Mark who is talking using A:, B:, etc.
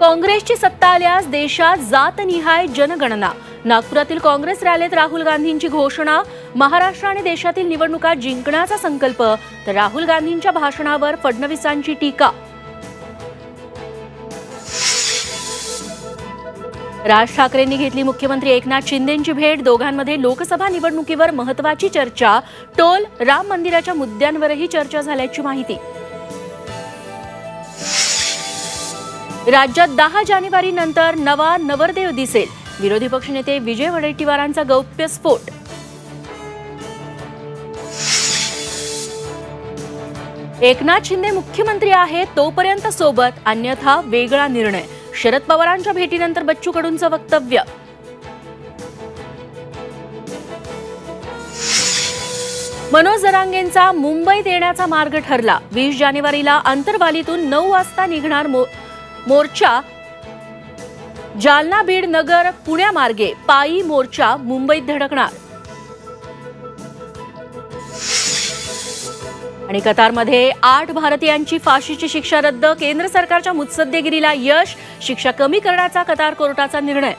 A: काँग्रेसची सत्ता आल्यास देशात जातनिहाय जनगणना। नागपुरातील काँग्रेस रॅलीत राहुल गांधींची घोषणा। महाराष्ट्र आणि देशातील निवडणुका जिंकण्याचा संकल्प, तर राहुल गांधींच्या भाषणावर फडणवीसांची टीका। राज ठाकरेंनी घेतली मुख्यमंत्री एकनाथ शिंदेंची भेट। दोघांमध्ये लोकसभा निवडणुकीवर महत्त्वाची चर्चा। टोल, राम मंदिराच्या मुद्द्यांवरही चर्चा झाल्याची माहिती। राज्यात 10 जानेवारी नंतर नवा नवरदेव दिसेल। विरोधी पक्षनेते विजय वडेट्टीवारांचा गौप्यस्फोट। एकनाथ शिंदे मुख्यमंत्री आहेत तोपर्यंत सोबत, अन्यथा वेगळा निर्णय। शरद पवारांच्या भेटीनंतर बच्चू कडूंचं वक्तव्य। मनोज जरांगेंचा मुंबईत येण्याचा मार्ग ठरला। 20 जानेवारीला आंतरवालीतून 9 वाजता निघणार मोर्चा। जालना, बीड, नगर, पुण्यामार्गे पायी मोर्चा मुंबईत धडकणार। आणि कतारमध्ये 8 भारतीयांची फाशीची शिक्षा रद्द। केंद्र सरकारच्या मुत्सद्देगिरीला यश। शिक्षा कमी करण्याचा कतार कोर्टाचा निर्णय।